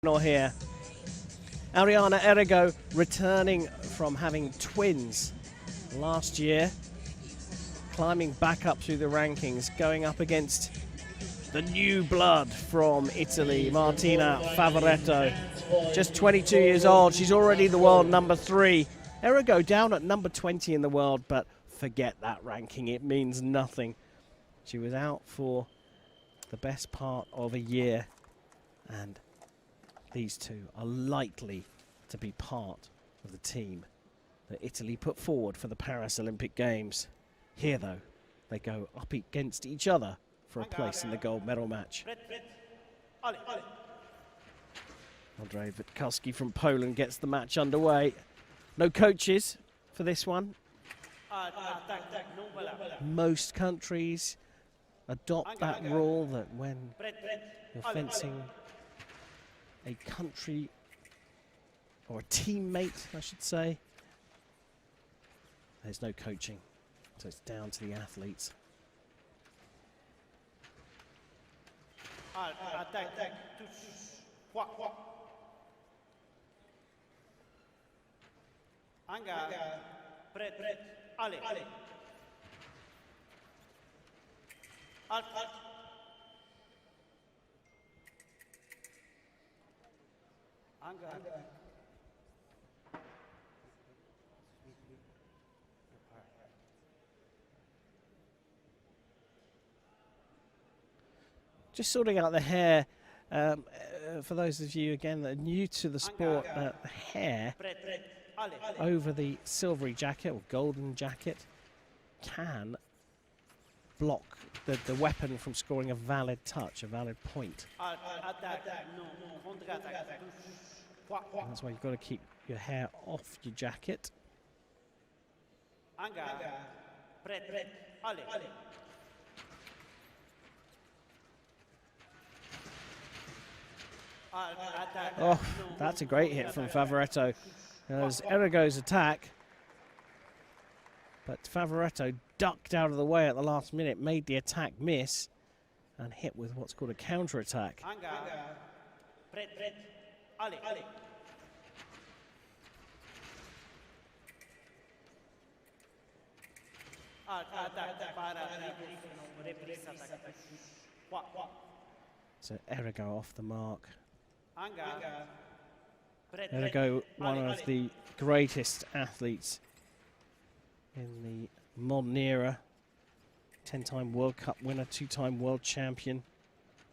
Here. Arianna Errigo returning from having twins last year, climbing back up through the rankings, going up against the new blood from Italy, Martina Favaretto. Just 22 years old, she's already the world number 3. Errigo down at number 20 in the world, but forget that ranking, it means nothing. She was out for the best part of a year, and these two are likely to be part of the team that Italy put forward for the Paris Olympic Games. Here, though, they go up against each other for a place in the gold medal match. Andrzej Witkowski from Poland gets the match underway. No coaches for this one. Most countries adopt that rule that when you're fencing a country, or a teammate, I should say, there's no coaching, so it's down to the athletes. Just sorting out the hair. For those of you, again, that are new to the sport, the hair over the silvery jacket or golden jacket can block the weapon from scoring a valid touch, a valid point. That's why you've got to keep your hair off your jacket. Oh, that's a great hit from Favaretto. There's Errigo's attack, but Favaretto ducked out of the way at the last minute, made the attack miss, and hit with what's called a counter-attack. So Errigo off the mark. Errigo, one of the greatest athletes in the modern era. 10-time World Cup winner, 2-time world champion,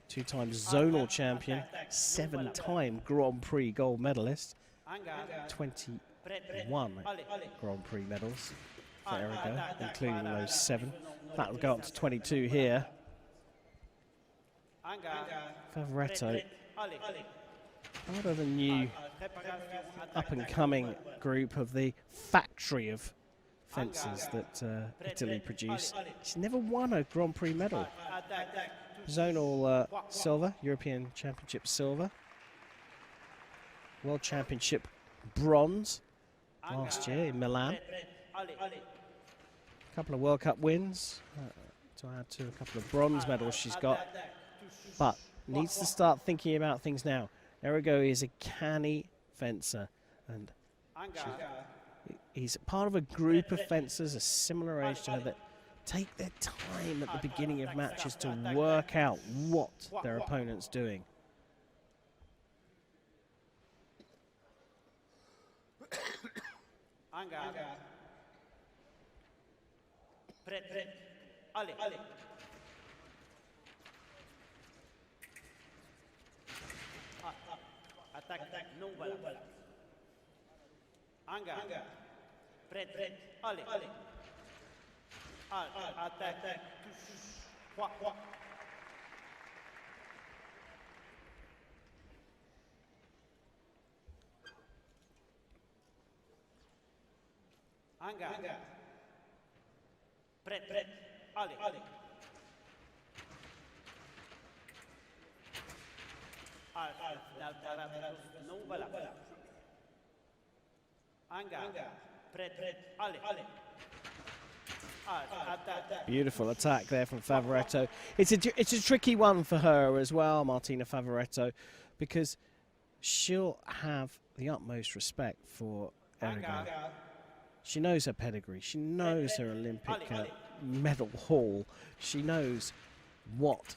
2-time zonal champion, 7-time Grand Prix gold medalist, 21 Grand Prix medals for Errigo, including those 7. That will go up to 22 here. Favaretto, part of the new up-and-coming group of the factory of fencers that Italy produce. She's never won a Grand Prix medal. Zonal silver, European Championship silver, World Championship bronze last year in Milan. A couple of World Cup wins to add to a couple of bronze medals she's got, but needs to start thinking about things now. Errigo is a canny fencer, and he's part of a group of fencers a similar age to her that take their time at the beginning of matches to work out what their opponent's doing. Beautiful attack there from Favaretto. It's a tricky one for her as well, Martina Favaretto, because she'll have the utmost respect for Errigo. She knows her pedigree. She knows her Olympic medal haul. She knows what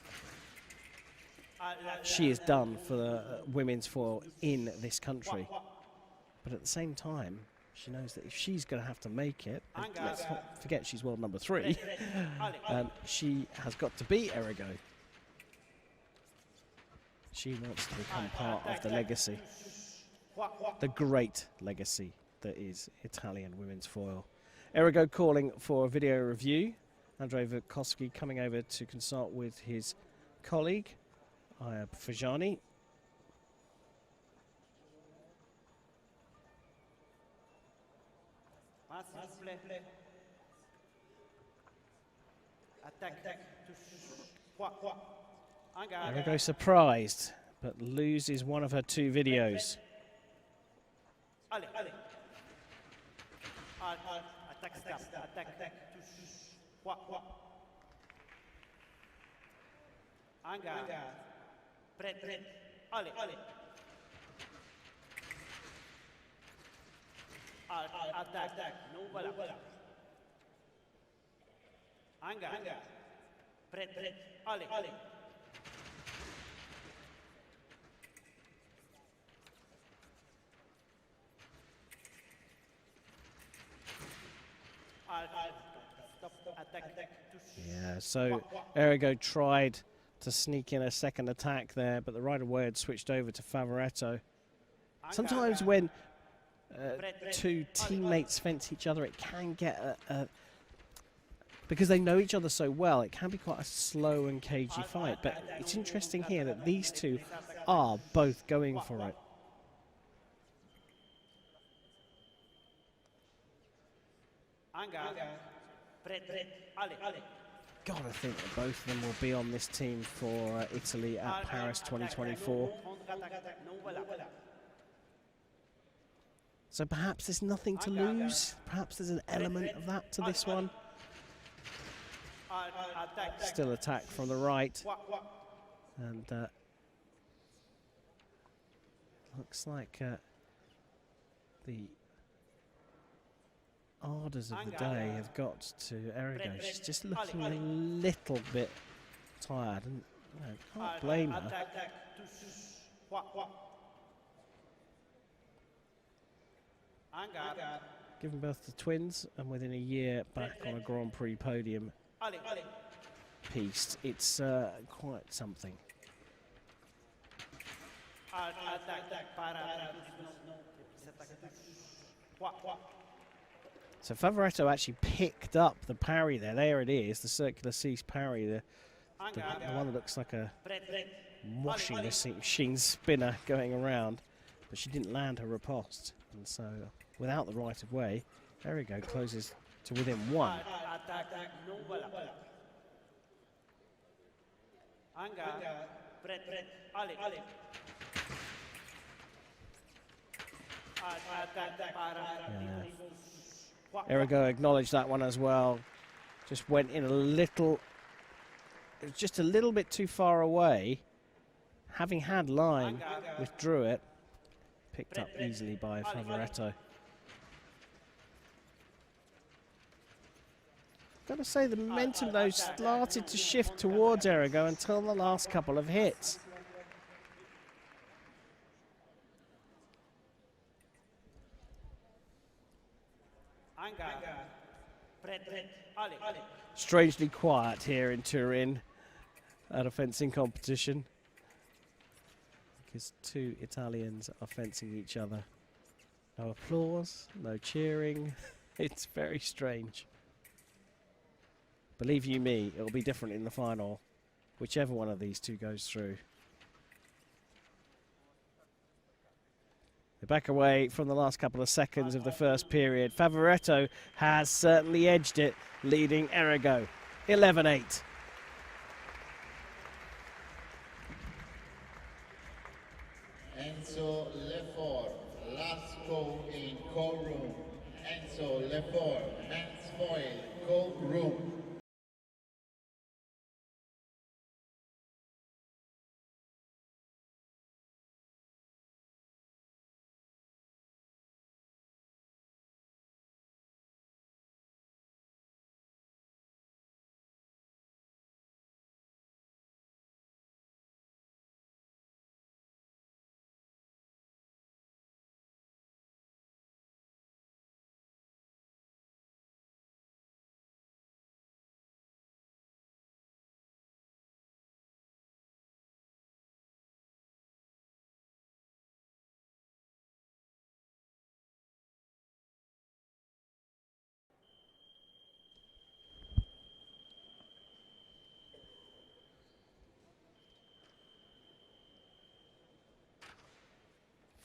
she has done for the women's foil in this country. But at the same time, she knows that if she's going to have to make it, and let's not forget she's world number 3, she has got to beat Errigo. She wants to become part of the legacy, the great legacy that is Italian women's foil. Errigo calling for a video review. Andrei Vukovsky coming over to consult with his colleague, Aya Fajani. Errigo surprised, but loses one of her 2 videos. Yeah, so Errigo tried to sneak in a second attack there, but the right away had switched over to Favaretto. Sometimes when 2 teammates fence each other, it can get because they know each other so well, it can be quite a slow and cagey fight. But it's interesting here that these 2 are both going for it. God, I think that both of them will be on this team for Italy at Paris 2024. So perhaps there's nothing to lose. Perhaps there's an element of that to this one. Still attack from the right. And looks like the ardours of the day have got to Errigo. She's just looking a little bit tired, and can't blame her. Given birth to twins, and within a year back on a Grand Prix podium piece, it's quite something. So Favaretto actually picked up the parry there. There it is, the circular cease parry, the one that looks like a washing machine spinner going around, but she didn't land her riposte. And so, without the right of way, Errigo closes to within 1. Errigo acknowledged that one as well. Just went in a little, it was just a little bit too far away. Having had line, withdrew it. Picked up easily by Favaretto. Got to say, the momentum though started to shift towards Errigo until the last couple of hits. Strangely quiet here in Turin at a fencing competition, because 2 Italians are fencing each other. No applause, no cheering. It's very strange. Believe you me, it'll be different in the final, whichever one of these 2 goes through. They back away from the last couple of seconds of the first period. Favaretto has certainly edged it, leading Errigo 11-8. Enzo Lefort, last call in call room. Enzo Lefort, men's foil, call room.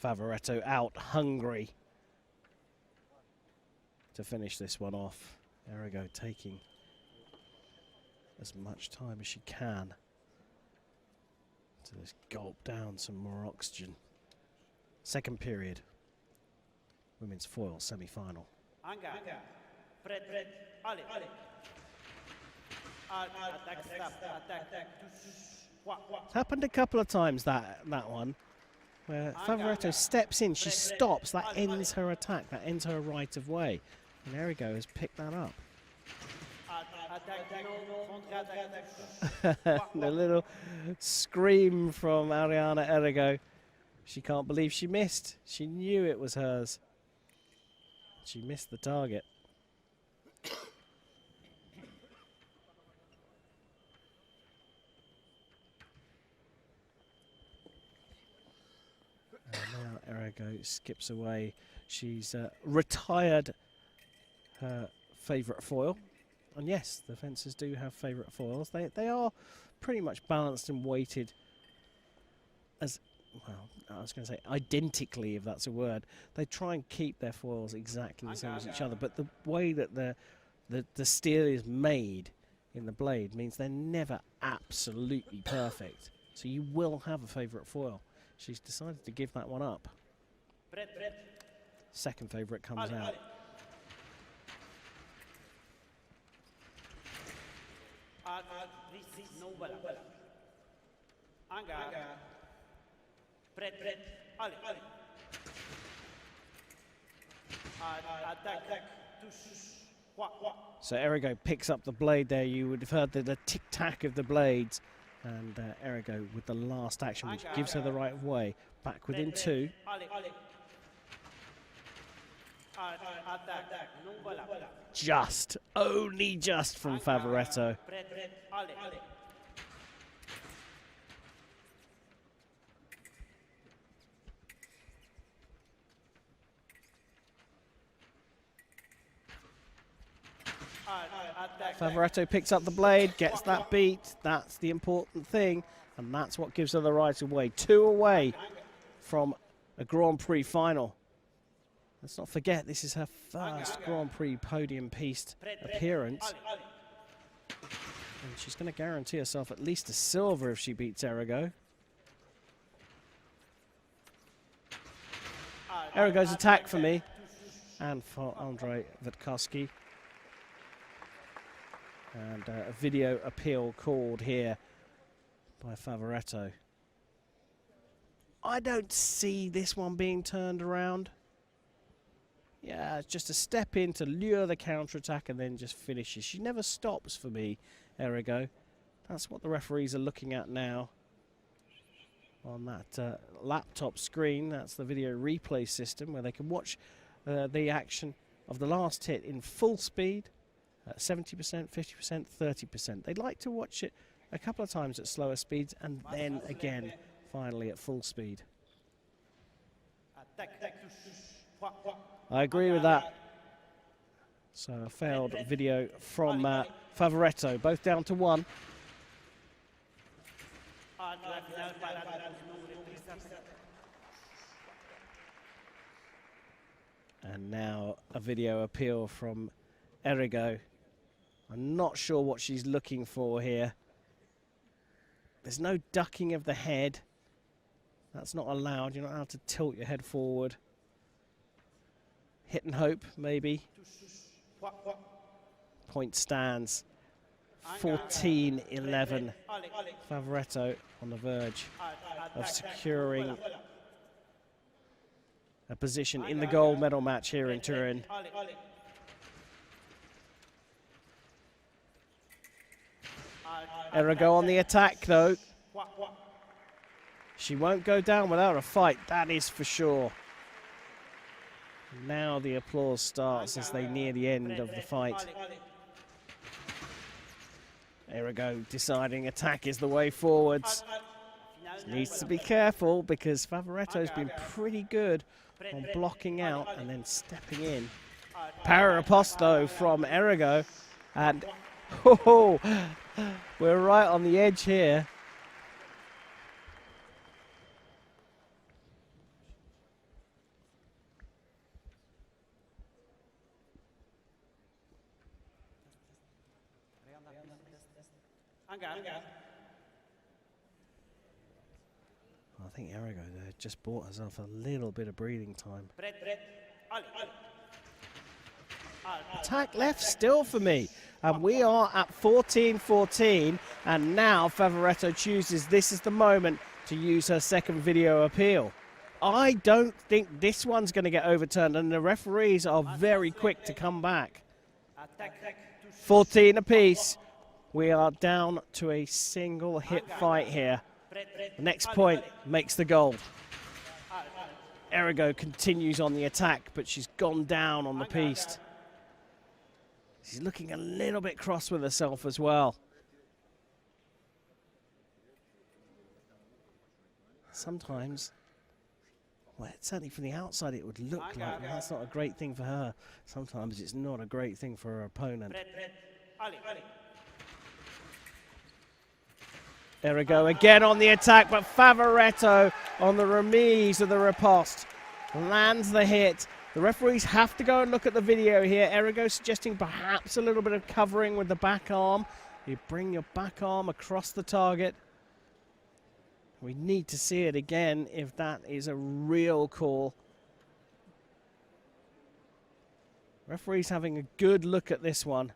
Favaretto out hungry to finish this one off. Errigo taking as much time as she can to just gulp down some more oxygen. Second period, women's foil semi-final. It's happened a couple of times, that one, where Favaretto steps in, she stops, that ends her attack, that ends her right of way. And Errigo has picked that up. The little scream from Arianna Errigo. She can't believe she missed. She knew it was hers. She missed the target. And now Errigo skips away. She's retired her favourite foil. And yes, the fencers do have favourite foils. They are pretty much balanced and weighted as, well, I was going to say identically, if that's a word. They try and keep their foils exactly the same as each other, but the way that the steel is made in the blade means they're never absolutely perfect. So you will have a favourite foil. She's decided to give that one up. Second favourite comes out. So Errigo picks up the blade there. You would have heard the tick-tack of the blades. And Errigo with the last action, which gives her the right of way. Back within two. Just, only just from Favaretto. Favaretto picks up the blade, gets that beat. That's the important thing, and that's what gives her the right of way. 2 away from a Grand Prix final. Let's not forget, this is her first Grand Prix podium piece appearance. And she's going to guarantee herself at least a silver if she beats Errigo. Errigo's attack for me, and for Andrei Witkowski. And a video appeal called here by Favaretto. I don't see this one being turned around. Yeah, it's just a step in to lure the counter-attack and then just finishes. She never stops for me, Errigo. That's what the referees are looking at now on that laptop screen. That's the video replay system where they can watch the action of the last hit in full speed. 70%, 50%, 30%. They'd like to watch it a couple of times at slower speeds and then again, finally, at full speed. I agree with that. So a failed video from Favaretto, both down to 1. And now a video appeal from Errigo. I'm not sure what she's looking for here. There's no ducking of the head. That's not allowed. You're not allowed to tilt your head forward. Hit and hope, maybe. Point stands. 14-11. Favaretto on the verge of securing a position in the gold medal match here in Turin. Errigo on the attack, though. She won't go down without a fight, that is for sure. Now the applause starts as they near the end of the fight. Errigo deciding attack is the way forwards. Needs to be careful because Favaretto's been pretty good on blocking out and then stepping in. Para riposte, though, from Errigo. And oh, we're right on the edge here. I think Errigo there just bought herself a little bit of breathing time. Attack left still for me. And we are at 14-14. And now Favaretto chooses this is the moment to use her second video appeal. I don't think this one's going to get overturned. And the referees are very quick to come back. 14 apiece. We are down to a single hit fight here. The next point makes the gold. Errigo continues on the attack, but she's gone down on the piece. She's looking a little bit cross with herself as well. Sometimes, well, certainly from the outside it would look like that's not a great thing for her. Sometimes it's not a great thing for her opponent. Errigo again on the attack, but Favaretto on the remise of the riposte lands the hit. The referees have to go and look at the video here. Errigo suggesting perhaps a little bit of covering with the back arm. You bring your back arm across the target. We need to see it again if that is a real call. Referees having a good look at this one.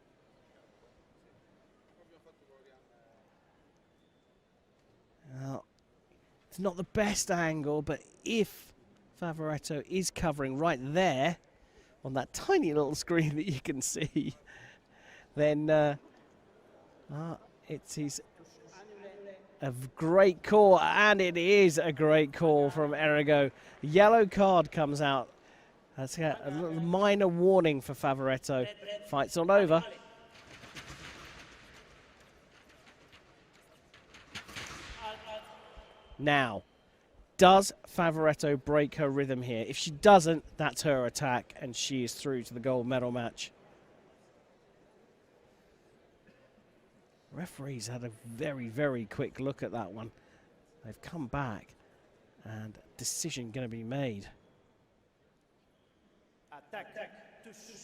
Now, it's not the best angle, but if Favaretto is covering right there on that tiny little screen that you can see, then it is a great call, and it is a great call from Errigo. Yellow card comes out. That's a little minor warning for Favaretto. Fight's all over. Now, does Favaretto break her rhythm here? If she doesn't, that's her attack, and she is through to the gold medal match. Referees had a very, very quick look at that one. They've come back, and decision going to be made.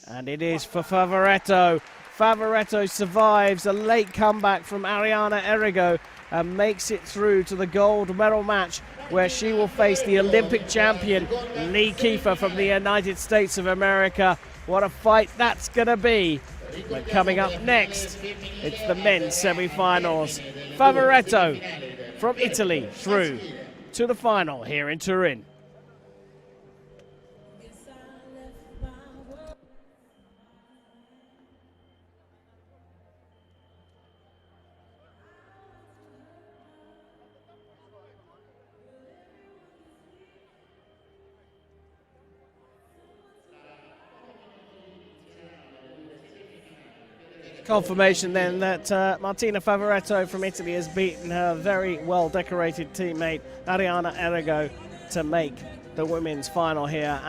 And it is for Favaretto. Favaretto survives a late comeback from Arianna Errigo and makes it through to the gold medal match, where she will face the Olympic champion Lee Kiefer from the United States of America. What a fight that's going to be. But coming up next, it's the men's semi-finals. Favaretto from Italy through to the final here in Turin. Confirmation then that Martina Favaretto from Italy has beaten her very well decorated teammate Arianna Errigo to make the women's final here.